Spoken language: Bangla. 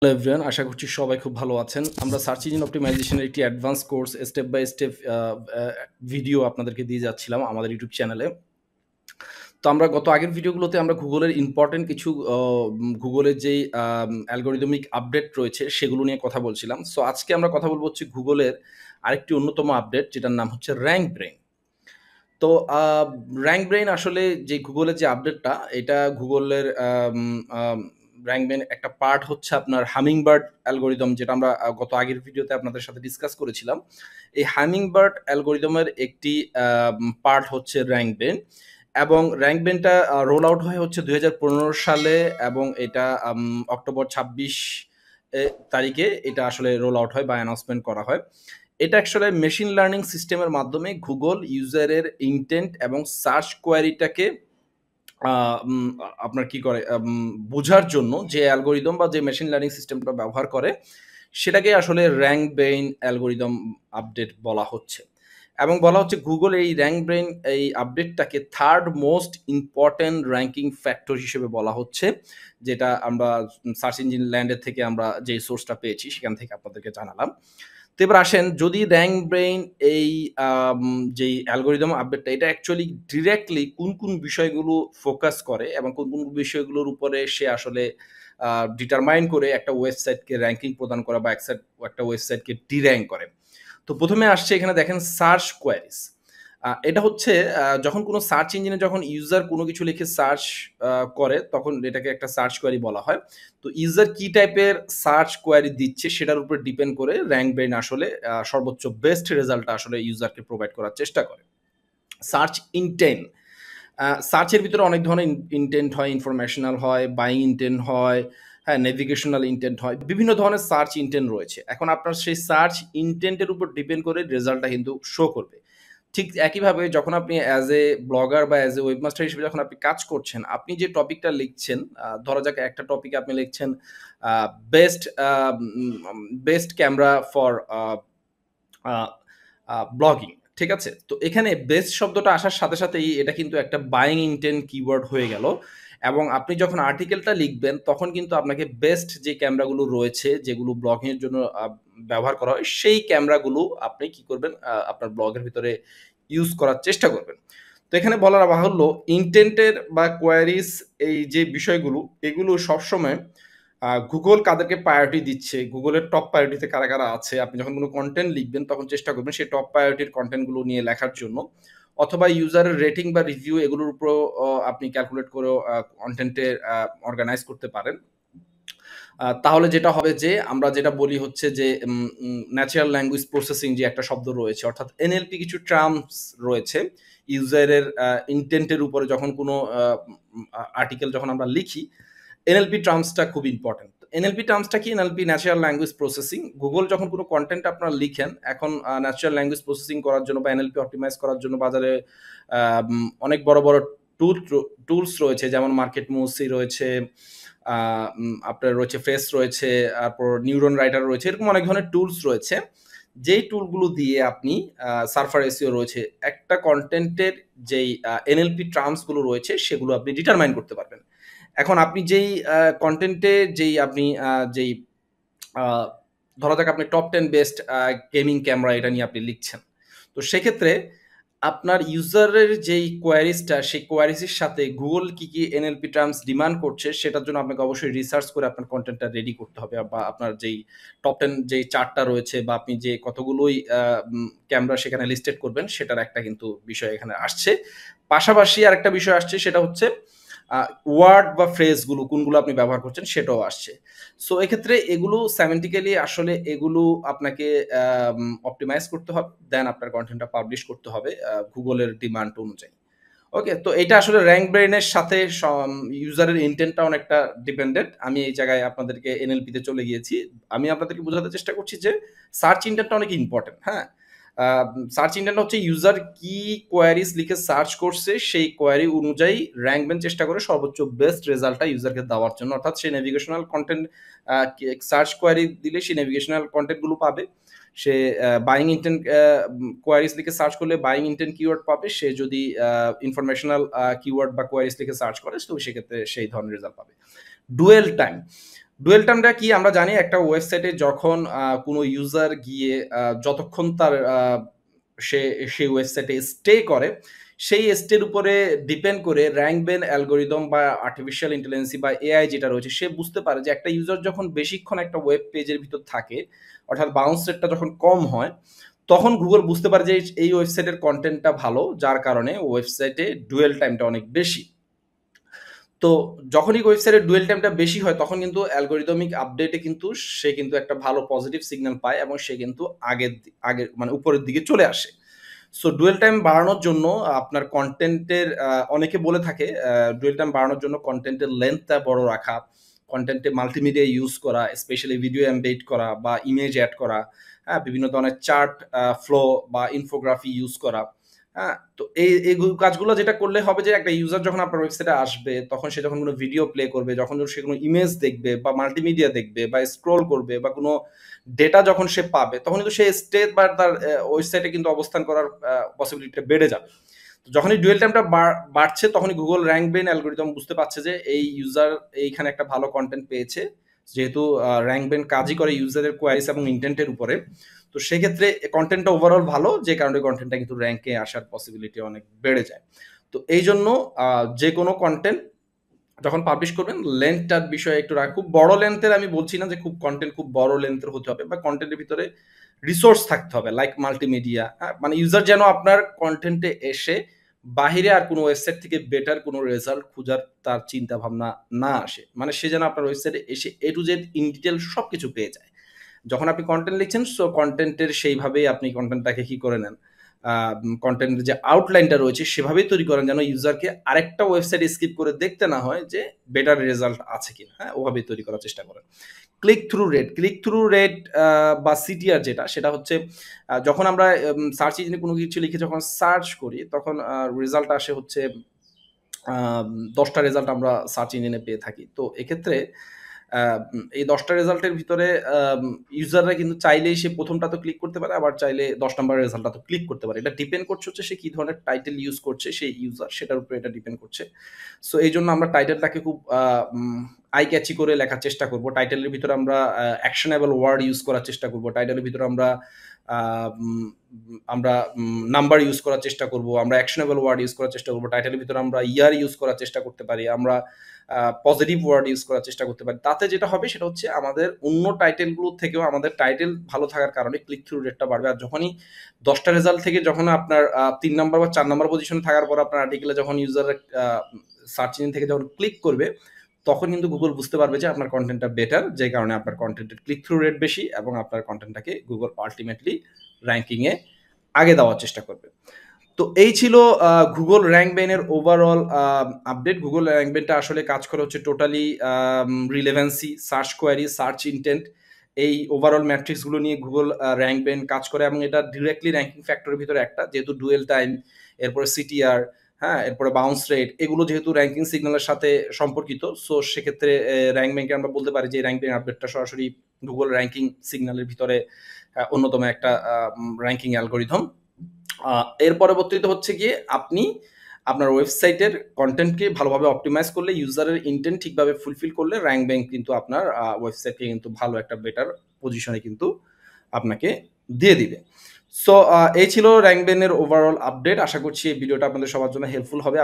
হ্যালো এভরিওয়ান, আশা করছি সবাই খুব ভালো আছেন। আমরা সার্চ ইঞ্জিন অপটিমাইজেশনের একটি advance course step by step video আপনাদেরকে দিয়ে যাচ্ছিলাম আমাদের ইউটিউব চ্যানেলে। তো আমরা আগের ভিডিওগুলোতে আমরা গুগলের ইম্পর্টেন্ট কিছু গুগলের যেই অ্যালগরিদমিক আপডেট রয়েছে সেগুলো নিয়ে কথা বলছিলাম। সো আজকে আমরা কথা বলব হচ্ছে গুগলের আরেকটি অন্যতম আপডেট যেটার নাম হচ্ছে র‍্যাঙ্ক ব্রেইন। তো র‍্যাঙ্ক ব্রেইন আসলে যে গুগলের যে আপডেটটা এটা গুগলের র‍্যাঙ্ক ব্রেইন একটা পার্ট হচ্ছে আপনার হামিংবার্ড অ্যালগরিদম, যেটা আমরা আগের ভিডিওতে আপনাদের সাথে ডিসকাস করেছিলাম। এই হামিংবার্ড অ্যালগরিদমের একটি পার্ট হচ্ছে র‍্যাঙ্ক ব্রেইন, এবং র‍্যাঙ্ক ব্রেইনটা রোল আউট হয় হচ্ছে ২০১৫ সালে, এবং এটা অক্টোবর ২৬ তারিখে এটা আসলে রোল আউট হয় বা অ্যানাউন্সমেন্ট করা হয়। এটা অ্যাকচুয়ালি মেশিন লার্নিং সিস্টেমের মাধ্যমে গুগল ইউজারের ইনটেন্ট এবং সার্চ কোয়েরিটাকে আপনার কি করে বোঝার জন্য যে অ্যালগরিদম বা যে মেশিন লার্নিং সিস্টেমটা ব্যবহার করে সেটাকে আসলে র‍্যাঙ্ক ব্রেইন অ্যালগরিদম আপডেট বলা হচ্ছে। এবং বলা হচ্ছে গুগল এই র‍্যাঙ্ক ব্রেইন এই আপডেটটাকে third most important ranking factor হিসেবে বলা হচ্ছে, যেটা আমরা সার্চ ইঞ্জিন ল্যান্ডের থেকে আমরা যে সোর্সটা পেয়েছি সেখান থেকে আপনাদেরকে জানালাম। তো এবার আসেন, যদি র‍্যাঙ্ক ব্রেইন এই যেই অ্যালগরিদম আপডেটটা এটা অ্যাকচুয়ালি ডিরেক্টলি কোন বিষয়গুলো ফোকাস করে এবং কোন বিষয়গুলোর উপরে সে আসলে ডিটারমাইন করে একটা ওয়েবসাইটকে র‍্যাঙ্কিং প্রদান করা বা একটা ওয়েবসাইটকে ডি-র‍্যাঙ্ক করে। তো প্রথমে আসছে এখানে দেখেন সার্চ কোয়েরিজ। এটা হচ্ছে যখন কোনো সার্চ ইঞ্জিনে যখন ইউজার কোনো কিছু লিখে সার্চ করে তখন এটাকে একটা সার্চ কোয়েরি বলা হয়। তো ইউজার কি টাইপের সার্চ কোয়েরি দিচ্ছে সেটার উপর ডিপেন্ড করে র‍্যাঙ্ক ব্রেইন আসলে সর্বোচ্চ বেস্ট রেজাল্টটা আসলে ইউজারকে প্রোভাইড করার চেষ্টা করে। সার্চ ইনটেন্ট, সার্চের ভিতরে অনেক ধরনের ইনটেন্ট হয়, ইনফরমেশনাল হয়, বাইং ইনটেন্ট হয়, হ্যাঁ, নেভিগেশনাল ইনটেন্ট হয়। বিভিন্ন ধরনের সার্চ ইনটেন্ট রয়েছে। এখন আপনার সেই সার্চ ইনটেন্টের উপর ডিপেন্ড করে রেজাল্টটা কিন্তু শো করবে। ঠিক একইভাবে যখন আপনি অ্যাজ এ ব্লগার বা অ্যাজ এ ওয়েবমাস্টার হিসেবে যখন আপনি কাজ করছেন, আপনি যে টপিকটা লিখছেন, ধরা যাক একটা টপিকে আপনি লিখছেন a best best camera for uh uh uh blogging. ঠিক আছে? তো এখানে বেস্ট শব্দটা আসার সাথে সাথেই এটা কিন্তু একটা বাইং ইনটেন্ট কিওয়ার্ড হয়ে গেল, এবং আপনি যখন আর্টিকেলটা লিখবেন তখন কিন্তু আপনাকে বেস্ট যে ক্যামেরাগুলো রয়েছে যেগুলো ব্লগিং এর জন্য ব্যবহার করা হয় সেই ক্যামেরাগুলো আপনি কি করবেন, আপনার ব্লগের ভিতরে ইউজ করার চেষ্টা করবেন। তো এখানে বলার বাহুল্য, ইনটেন্টের বা কোয়েরিজ এই যে বিষয়গুলো এগুলো সবসময় গুগল কাদেরকে প্রায়োরিটি দিচ্ছে, গুগলের টপ প্রায়োরিটিতে কারা আছে, আপনি যখন কোনো কনটেন্ট লিখবেন তখন চেষ্টা করবেন সেই টপ প্রায়োরিটির কনটেন্টগুলো নিয়ে লেখার জন্য। অথবা ইউজারের রেটিং বা রিভিউ এগুলোর উপরেও আপনি ক্যালকুলেট করেও কনটেন্টে অর্গানাইজ করতে পারেন। তাহলে যেটা হবে যে আমরা যেটা বলি হচ্ছে যে ন্যাচারাল ল্যাঙ্গুয়েজ প্রসেসিং যে একটা শব্দ রয়েছে, অর্থাৎ এনএলপি কিছু টার্মস রয়েছে। ইউজারের ইনটেন্টের উপরে যখন কোনো আর্টিকেল যখন আমরা লিখি, এনএলপি টার্মসটা খুব ইম্পর্টেন্ট। এনএলপি টার্মসটা কি? NLP natural language processing. Google যখন কোনো কনটেন্ট আপনারা লিখেন, এখন ন্যাচারাল ল্যাঙ্গুয়েজ প্রসেসিং করার জন্য বা এনএলপি অপটিমাইজ করার জন্য বাজারে অনেক বড় টুলস রয়েছে, যেমন মার্কেট মুসি রয়েছে, আপনার রয়েছে ফেস রয়েছে, তারপর নিউরন রাইটার রয়েছে, এরকম অনেক ধরনের টুলস রয়েছে। যেই টুলগুলো দিয়ে আপনি সার্ফার এসইও রয়েছে, একটা কনটেন্টের যেই এনএলপি টার্মস গুলো রয়েছে সেগুলো আপনি ডিটারমাইন করতে পারবেন। এখন আপনি যেই কনটেন্টে যেই আ ধরা যাক আপনি টপ 10 বেস্ট গেমিং ক্যামেরা এটা নিয়ে আপনি লিখছেন। তো সেক্ষেত্রে আপনার ইউজারের যেই কোয়েরিজটা, সেই কোয়েরিজের সাথে গুগল কি এনএলপি টার্মস ডিমান্ড করছে সেটার জন্য আপনাকে অবশ্যই রিসার্চ করে আপনার কনটেন্টটা রেডি করতে হবে, বা আপনার যেই টপ 10 যেই চার্টটা রয়েছে বা আপনি যে কতগুলোই ক্যামেরা সেখানে লিস্টেড করবেন সেটার একটা কিন্তু বিষয় এখানে আসছে। পাশাপাশি আরেকটা বিষয় আসছে, সেটা হচ্ছে ওয়ার্ড বা ফ্রেজ গুলো কোনগুলো আপনি ব্যবহার করছেন সেটাও আসছে। সো এক্ষেত্রে এগুলো সেমেন্টিক্যালি আসলে এগুলো আপনাকে অপটিমাইজ করতে হবে। দেন আপনার কনটেন্টটা পাবলিশ করতে হবে গুগলের ডিমান্ড অনুযায়ী। ওকে? তো এটা আসলে র‍্যাঙ্ক ব্রেইন এর সাথে ইউজারের ইনটেন্টটা অনেকটা ডিপেন্ডেন্ট। আমি এই জায়গায় আপনাদেরকে এনএলপি তে চলে গিয়েছি। আমি আপনাদেরকে বোঝাতে চেষ্টা করছি যে সার্চ ইনটেন্টটা অনেক ইম্পোর্টেন্ট, হ্যাঁ? আ সার্চ ইনটেন্ট হচ্ছে ইউজার কি কোয়েরিজ লিখে সার্চ করছে সেই কোয়েরি অনুযায়ী র‍্যাঙ্ক ব্রেইন চেষ্টা করে সর্বোচ্চ বেস্ট রেজাল্টটা ইউজারকে দেওয়ার জন্য। অর্থাৎ সে নেভিগেশনাল কনটেন্ট সার্চ কোয়েরি দিলে সে নেভিগেশনাল কনটেন্ট গুলো পাবে। সে বাইং ইনটেন্ট কোয়েরিজ লিখে সার্চ করলে বাইং ইনটেন্ট কিওয়ার্ড পাবে। সে যদি ইনফরমেশনাল কিওয়ার্ড বা কোয়েরিজ লিখে সার্চ করে তো সেক্ষেত্রে সেই ধরনের রেজাল্ট পাবে। Dual time. ডুয়েল টার্মটা কি আমরা জানি একটা ওয়েবসাইটে যখন কোনো ইউজার গিয়ে যতক্ষণ তার সে সেই ওয়েবসাইটে স্টে করে, সেই স্টের উপরে ডিপেন্ড করে র‍্যাংক বেন অ্যালগরিদম বা আর্টিফিশিয়াল ইন্টেলিজেন্স বা এআই যেটা রয়েছে সে বুঝতে পারে যে একটা ইউজার যখন বেশিক্ষণ একটা ওয়েব পেজের ভিতর থাকে, অর্থাৎ বাউন্স রেটটা যখন কম হয়, তখন গুগল বুঝতে পারে যে এই ওয়েবসাইটের কনটেন্টটা ভালো, যার কারণে ওয়েবসাইটে ডুয়েল টাইমটা অনেক বেশি। তো যখনই ওয়েবসাইটের ডুয়েল টাইমটা বেশি হয় তখন কিন্তু অ্যালগরিদমিক আপডেটে কিন্তু সে কিন্তু একটা ভালো পজিটিভ সিগন্যাল পায় এবং সে কিন্তু আগের মানে উপরের দিকে চলে আসে। সো ডুয়েল টাইম বাড়ানোর জন্য আপনার কনটেন্টের অনেকে বলে থাকে ডুয়েল টাইম বাড়ানোর জন্য কনটেন্টের লেন্থটা বড় রাখা, কনটেন্টে মাল্টিমিডিয়া ইউজ করা, স্পেশালি ভিডিও এমবেড করা বা ইমেজ এড করা, হ্যাঁ? বিভিন্ন ধরনের চার্ট ফ্লো বা ইনফোগ্রাফি ইউজ করা। হ্যাঁ? তো এই কাজগুলো যেটা করলে হবে যে একটা ইউজার যখন আপনার ওয়েবসাইটে আসবে, তখন সে যখন কোনো ভিডিও প্লে করবে, যখন সে কোনো ইমেজ দেখবে বা মাল্টিমিডিয়া দেখবে বা স্ক্রল করবে বা কোনো ডেটা যখন সে পাবে, তখন কিন্তু সে স্টে বা তার ওয়েবসাইটে কিন্তু অবস্থান করার পসিবিলিটিটা বেড়ে যাবে। তো যখনই ডুয়েল টাইমটা বাড়ছে, তখনই গুগল র‍্যাংক বেন অ্যালগরিদম বুঝতে পারছে যে এই ইউজার এইখানে একটা ভালো কনটেন্ট পেয়েছে। যেহেতু র‍্যাংক বেন কাজই করে ইউজারের কোয়ারিজ এবং ইনটেন্টের উপরে। তো সেক্ষেত্রে কনটেন্টটা ওভারঅল ভালো, যে কারণে কনটেন্টটা কিন্তু র‍্যাংকে আসার পসিবিলিটি অনেক বেড়ে যায়। তো এইজন্য যেকোনো কনটেন্ট যখন পাবলিশ করবেন লেন্থটার বিষয়ে একটু খুব বড় লেন্থের আমি বলছি না যে খুব কনটেন্ট খুব বড় লেন্থের হতে হবে, বা কনটেন্টের ভিতরে রিসোর্স থাকতে হবে লাইক মাল্টিমিডিয়া, হ্যাঁ? মানে ইউজার যেন আপনার কনটেন্টে এসে বাহিরে আর কোনো ওয়েবসাইট থেকে বেটার কোনো রেজাল্ট খোঁজার তার চিন্তা ভাবনা না আসে। মানে সে যেন আপনার ওয়েবসাইটে এসে এ টু জেড ইন ডিটেইল সবকিছু পেয়ে যায়। যখন আপনি কনটেন্ট লিখছেন সো কনটেন্টের সেইভাবেই আপনি কনটেন্টটাকে কি করে নেন, কনটেন্টের যে আউটলাইনটা রয়েছে সেভাবেই তৈরি করেন যেন ইউজারকে আরেকটা ওয়েবসাইট স্কিপ করে দেখতে না হয় যে বেটার রেজাল্ট আছে কিনা, হ্যাঁ? ওভাবেই তৈরি করার চেষ্টা করেন। ক্লিক থ্রু রেট বা সিটিআর যেটা সেটা হচ্ছে যখন আমরা সার্চ ইঞ্জিনে কোনো কিছু লিখে যখন সার্চ করি তখন রেজাল্ট আসে হচ্ছে ১০টা রেজাল্ট আমরা সার্চ ইঞ্জিনে পেয়ে থাকি। তো এক্ষেত্রে এই ১০টা রেজাল্টের ভিতরে ইউজাররা কিন্তু চাইলেই সে ১ম টা তো ক্লিক করতে পারে, আবার চাইলে ১০ নাম্বার রেজাল্টটা তো ক্লিক করতে পারে। এটা ডিপেন্ড করছে হচ্ছে সে কি ধরনের টাইটেল ইউজ করছে সেই ইউজার, সেটার উপরে এটা ডিপেন্ড করছে। সো এইজন্য আমরা টাইটেলটাকে খুব আই ক্যাচি করে লেখার চেষ্টা করব। টাইটেলের ভিতরে আমরা অ্যাকশনেবল ওয়ার্ড ইউজ করার চেষ্টা করব। টাইটেলের ভিতরে আমরা আ উম আমরা নাম্বার ইউজ করার চেষ্টা করব। আমরা অ্যাকশনেবল ওয়ার্ড ইউজ করার চেষ্টা করব। টাইটেলের ভিতরে আমরা ইয়ার ইউজ করার চেষ্টা করতে পারি। আমরা পজিটিভ ওয়ার্ড ইউজ করার চেষ্টা করতে পারি। তাতে যেটা হবে সেটা হচ্ছে আমাদের অন্য টাইটেলগুলোর থেকেও আমাদের টাইটেল ভালো থাকার কারণে ক্লিক থ্রু রেটটা বাড়বে। আর যখনই ১০ টা রেজাল্ট থেকে যখন আপনার ৩ নাম্বার বা ৪ নাম্বার পজিশনে থাকার পর আপনার আর্টিকেলে যখন ইউজাররা আ সার্চ ইঞ্জিন থেকে যখন ক্লিক করবে, তখন কিন্তু গুগল বুঝতে পারবে যে আপনার কনটেন্টটা বেটার, যে কারণে আপনার কনটেন্টের ক্লিক থ্রু রেট বেশি এবং আপনার কনটেন্টটাকে গুগল আল্টিমেটলি র‍্যাংকিং এ আগে দেওয়ার চেষ্টা করবে। তো এই ছিল গুগল র‍্যাংক বেনের ওভারঅল আপডেট। গুগল র‍্যাংক বেনটা আসলে কাজ করে হচ্ছে totally relevancy, search query, search intent, এই ওভারঅল ম্যাট্রিক্স গুলো নিয়ে গুগল র‍্যাংক বেন কাজ করে এবং এটা ডিরেক্টলি র‍্যাংকিং ফ্যাক্টরের ভিতরে একটা, যেহেতু ডুয়েল টাইম, এরপরে সিটিআর, হ্যাঁ? এরপরে বাউন্স রেট, এগুলো যেহেতু র‍্যাংকিং সিগন্যালের সাথে সম্পর্কিত, সো সেক্ষেত্রে র‍্যাংক বেনকে আমরা বলতে পারি যে র‍্যাংক বেন আপডেটটা সরাসরি গুগল র‍্যাংকিং সিগন্যালের ভিতরে অন্যতম একটা র‍্যাংকিং অ্যালগরিদম। এর পরবর্তীতে হচ্ছে গিয়ে আপনি আপনার ওয়েবসাইটের কনটেন্টকে ভালোভাবে অপটিমাইজ করলে, ইউজারের ইনটেন্ট ঠিকভাবে ফুলফিল করলে র‍্যাংক বেন কিন্তু আপনার ওয়েবসাইটকে কিন্তু ভালো একটা বেটার পজিশনে কিন্তু আপনাকে দিয়ে দিবে। সো এই ছিল র‍্যাংক বেনের ওভারঅল আপডেট। আশা করছি এই ভিডিওটা আপনাদের সবার জন্য হেল্পফুল হবে।